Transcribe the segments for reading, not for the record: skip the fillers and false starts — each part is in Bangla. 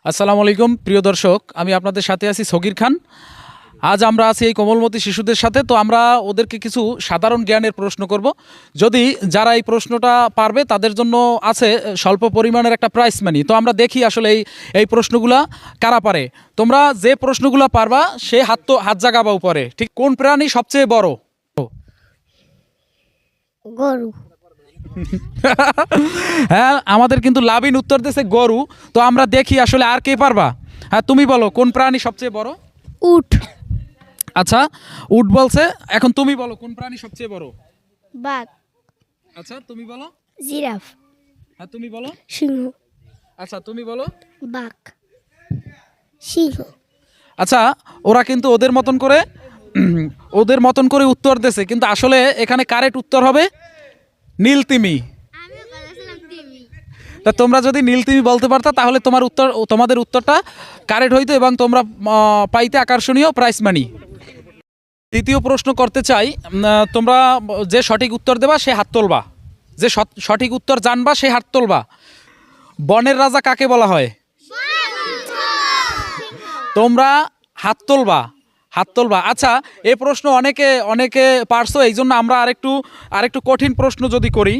আসসালামু আলাইকুম প্রিয় দর্শক, আমি আপনাদের সাথে আছি সগির খান। আজ আমরা আছি এই কোমলমতি শিশুদের সাথে। তো আমরা ওদেরকে কিছু সাধারণ জ্ঞানের প্রশ্ন করব। যদি যারা এই প্রশ্নটা পারবে তাদের জন্য আছে স্বল্প পরিমাণের একটা প্রাইজ মানি। তো আমরা দেখি আসলে এই প্রশ্নগুলা কারা পারে। তোমরা যে প্রশ্নগুলো পারবা সে হাত জাগাবা উপরে। ঠিক, কোন প্রাণী সবচেয়ে বড়? গরু। হ্যাঁ, আমাদের কিন্তু লাভিন উত্তর দিয়েছে গরু। তো আমরা দেখি আসলে আর কে পারবা। হ্যাঁ, তুমি বলো কোন প্রাণী সবচেয়ে বড়? উট। আচ্ছা, উট বলছে। এখন তুমি বলো কোন প্রাণী সবচেয়ে বড়? বাঘ। আচ্ছা, তুমি বলো। জিরাফ। হ্যাঁ, তুমি বলো। সিংহ। আচ্ছা, তুমি বলো। বাঘ। সিংহ। আচ্ছা, ওরা কিন্তু ওদের মতন করে উত্তর দিয়েছে, কিন্তু আসলে এখানে কারেক্ট উত্তর হবে নীলতিমি। তা তোমরা যদি নীলতিমি বলতে পারতা তাহলে তোমাদের উত্তরটা কারেক্ট হইতো এবং তোমরা পাইতে আকর্ষণীয় প্রাইজ মানি। তৃতীয় প্রশ্ন করতে চাই। তোমরা যে সঠিক উত্তর দেবা সে হাত তুলবা, যে সঠিক উত্তর জানবা সে হাত তুলবা। বনের রাজা কাকে বলা হয়? তোমরা হাত তুলবা। আচ্ছা, এই প্রশ্ন অনেকে পারছো, এই জন্য আমরা আরেকটু কঠিন প্রশ্ন যদি করি।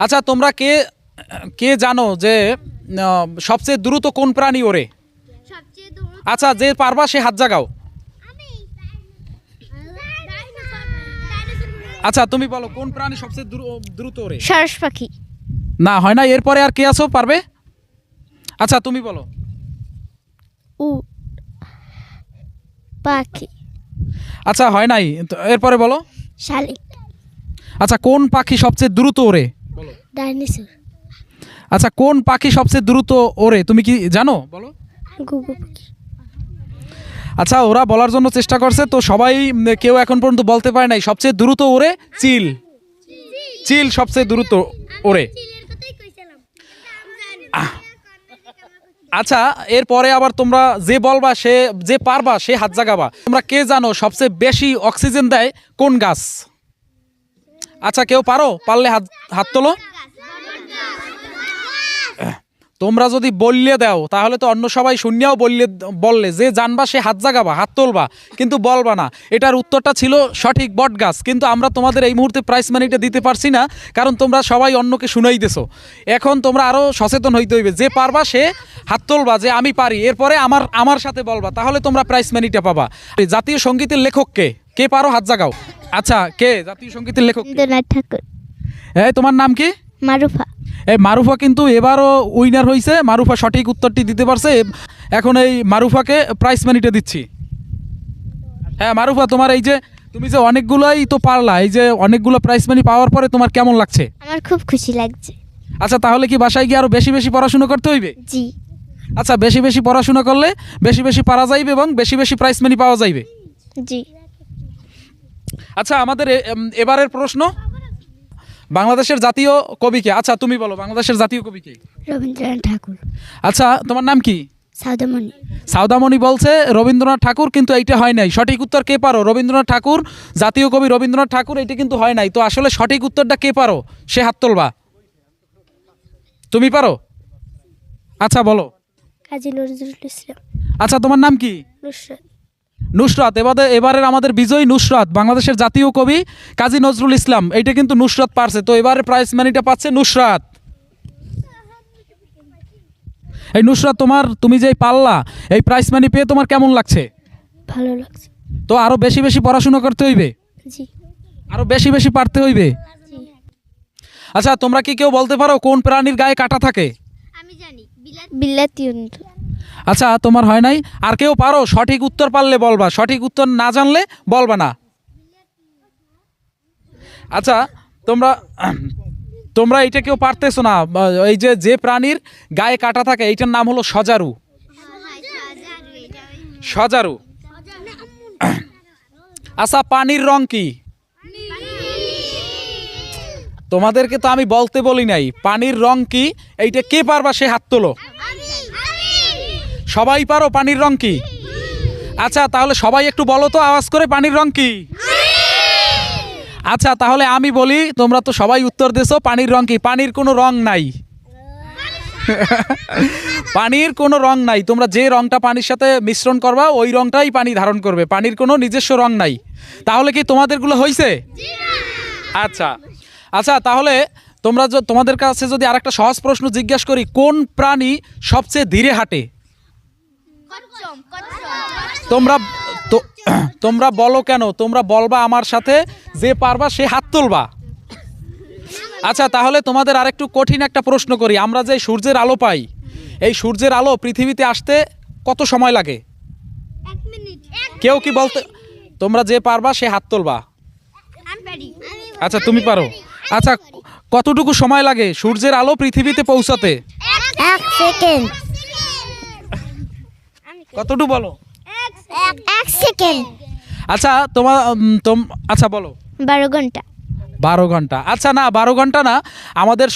আচ্ছা, তোমরা কে জানো যে সবচেয়ে দ্রুত কোন প্রাণী ওড়ে? আচ্ছা, যে পারবা সে হাত জাগাও। আচ্ছা, তুমি বলো কোন প্রাণী সবচেয়ে দ্রুত ওড়ে? সারস পাখি। না, হয় না। এরপরে আর কে আছো পারবে? আচ্ছা, তুমি বলো। উট। পাখি। আচ্ছা, হয় নাই। এরপরে বলো। শালিক। আচ্ছা, কোন পাখি সবচেয়ে দ্রুত ওড়ে? ডাইনোসর। আচ্ছা, কোন পাখি সবচেয়ে দ্রুত ওড়ে তুমি কি জানো? বলো। ঘুঘু পাখি। আচ্ছা, ওরা বলার জন্য চেষ্টা করছে, তো সবাই কেউ এখন পর্যন্ত বলতে পারে নাই। সবচেয়ে দ্রুত ওড়ে চিল সবচেয়ে দ্রুত ওড়ে। আচ্ছা, এরপরে আবার তোমরা যে পারবা সে হাত জাগাবা। তোমরা কে জানো সবচেয়ে বেশি অক্সিজেন দেয় কোন গাছ? আচ্ছা, কেউ পারলে হাত তোলো। তোমরা যদি বললে দাও তাহলে তো অন্য সবাই শুনিয়াও বললে যে জানবা সে হাত জাগাবা, হাত তুলবা, কিন্তু বলবা না। এটার উত্তরটা ছিল সঠিক বট গাছ। কিন্তু আমরা তোমাদের এই মুহূর্তে প্রাইজ মানিটা দিতে পারছি না, কারণ তোমরা সবাই অন্যকে শুনাই দিছো। এখন তোমরা আরও সচেতন হইতে হইবে। যে পারবা সে হাত তুলবা যে আমি পারি, এরপরে আমার সাথে বলবা, তাহলে তোমরা প্রাইজ মানিটা পাবা। জাতীয় সঙ্গীতের লেখক কে পারো হাত জাগাও। আচ্ছা, কে জাতীয় সঙ্গীতের লেখক? রবীন্দ্রনাথ ঠাকুর। এই তোমার নাম কি? মারুফা। এই মারুফা কিন্তু এবারও উইনার হয়েছে। মারুফা সঠিক উত্তরটি দিতে পারছে। এখন এই মারুফাকে প্রাইজ মানিটা দিচ্ছি। হ্যাঁ মারুফা, তুমি যে অনেকগুলোই তো পারলা, এই যে অনেকগুলো প্রাইজ মানি পাওয়ার পরে তোমার কেমন লাগছে? আমার খুব খুশি লাগছে। আচ্ছা, তাহলে কি বাসায় গিয়ে আরো বেশি বেশি পড়াশোনা করতে হইবে? জি। আচ্ছা, বেশি বেশি পড়াশোনা করলে বেশি বেশি পারা যাইবে এবং বেশি বেশি প্রাইজ মানি পাওয়া যাইবে। জি। আচ্ছা, আমাদের এবারের প্রশ্ন, বাংলাদেশের জাতীয় কবি কে? আচ্ছা, তুমি বলো বাংলাদেশের জাতীয় কবি কে? রবীন্দ্রনাথ ঠাকুর। আচ্ছা, তোমার নাম কি? সাউদামণি। সাউদামণি বলছে রবীন্দ্রনাথ ঠাকুর, কিন্তু এইটা হয় নাই। সঠিক উত্তর কে পারো? রবীন্দ্রনাথ ঠাকুর, জাতীয় কবি রবীন্দ্রনাথ ঠাকুর, এইটা কিন্তু হয় নাই। তো আসলে সঠিক উত্তরটা কে পারো সে হাত তুলবা। তুমি পারো? আচ্ছা, বলো। কাজী নজরুল ইসলাম। আচ্ছা, তোমার নাম কি? নুসরাত। এবারের আমাদের বিজয়ী নুসরাত, বাংলাদেশের জাতীয় কবি কাজী নজরুল ইসলাম। এইটা কিন্তু নুসরাত পারছে। তো এবারে প্রাইজ মানিটা পাচ্ছে নুসরাত। এই নুসরাত, তুমি যে পারলা এই প্রাইজ মানি পেয়ে তোমার কেমন লাগছে? ভালো লাগছে। তো আরো বেশি বেশি পড়াশোনা করতে হইবে। জি। আরো বেশি বেশি পারতে হইবে। জি। আচ্ছা, তোমরা কি কেউ বলতে পারো কোন প্রাণীর গায়ে কাঁটা থাকে? আমি জানি, বিলাতি উট। আচ্ছা, তোমার হয় নাই। আর কেউ পারো? সঠিক উত্তর পারলে বলবা, সঠিক উত্তর না জানলে বলবা না। আচ্ছা, তোমরা এইটা কেউ পারতেছো না। এই যে প্রাণীর গায়ে কাঁটা থাকে এইটার নাম হলো সজারু। আচ্ছা, পানির রং কি? তোমাদেরকে তো আমি বলতে বলি নাই পানির রং কি। এইটা কে পারবা সে হাত তোলো। সবাই পারো পানির রং কি? আচ্ছা, তাহলে সবাই একটু বলো তো আওয়াজ করে পানির রং কি। আচ্ছা, তাহলে আমি বলি, তোমরা তো সবাই উত্তর দিছো পানির রং কি। পানির কোনো রং নাই। পানির কোনো রং নাই, তোমরা যে রংটা পানির সাথে মিশ্রণ করবা ওই রংটাই পানি ধারণ করবে, পানির কোনো নিজস্ব রং নাই। তাহলে কি তোমাদেরগুলো হয়েছে? আচ্ছা আচ্ছা, তাহলে তোমাদের কাছে যদি আরেকটা সহজ প্রশ্ন জিজ্ঞাসা করি, কোন প্রাণী সবচেয়ে ধীরে হাঁটে? তোমরা তোমরা বলো কেন? তোমরা বলবা আমার সাথে, যে পারবা সে হাত তুলবা। আচ্ছা, তাহলে তোমাদের আরেকটু কঠিন একটা প্রশ্ন করি। আমরা যে সূর্যের আলো পাই, এই সূর্যের আলো পৃথিবীতে আসতে কত সময় লাগে? কেউ কি বলতে? তোমরা যে পারবা সে হাত তুলবা। আচ্ছা, তুমি পারো। আচ্ছা, কতটুকু সময় লাগে সূর্যের আলো পৃথিবীতে পৌঁছাতে? 1 সেকেন্ড। কতটুকু বলো? 1 সেকেন্ড। আচ্ছা আচ্ছা বলো। 12 ঘন্টা। 12 ঘন্টা। আচ্ছা না, 12 ঘন্টা না, আমাদের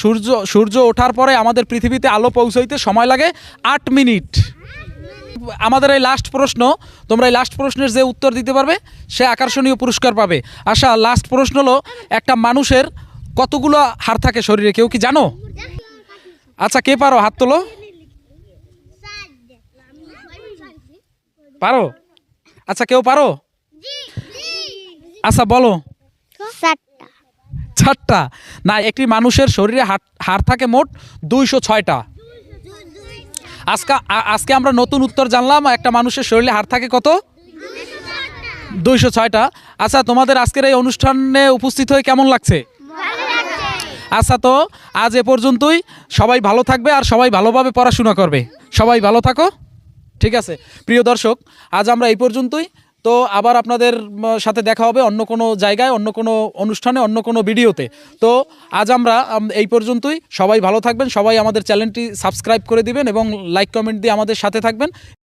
সূর্য ওঠার পরে আমাদের পৃথিবীতে আলো পৌঁছাইতে সময় লাগে 8 মিনিট। আমাদের এই লাস্ট প্রশ্ন, তোমরা এই লাস্ট প্রশ্নের যে উত্তর দিতে পারবে সে আকর্ষণীয় পুরস্কার পাবে। আচ্ছা, লাস্ট প্রশ্ন হলো, একটা মানুষের কতগুলো হাড় থাকে শরীরে, কেউ কি জানো? আচ্ছা, কে পারো? হাত তোলো। পারো? আচ্ছা, কেউ পারো? আচ্ছা বলো। 7টা। 4টা না, একটি মানুষের শরীরে হাড় থাকে মোট 206টা। আজকে আমরা নতুন উত্তর জানলাম, একটা মানুষের শরীরে হাড় থাকে কত? 206টা। আচ্ছা, তোমাদের আজকের এই অনুষ্ঠানে উপস্থিত হয়ে কেমন লাগছে? আচ্ছা, তো আজ এ পর্যন্তই। সবাই ভালো থাকবে আর সবাই ভালোভাবে পড়াশোনা করবে। সবাই ভালো থাকো, ঠিক আছে? প্রিয় দর্শক, আজ আমরা এই পর্যন্তই। তো আবার আপনাদের সাথে দেখা হবে অন্য কোনো জায়গায়, অন্য কোনো অনুষ্ঠানে, অন্য কোনো ভিডিওতে। তো আজ আমরা এই পর্যন্তই। সবাই ভালো থাকবেন, সবাই আমাদের চ্যানেলটি সাবস্ক্রাইব করে দিবেন এবং লাইক কমেন্ট দিয়ে আমাদের সাথে থাকবেন।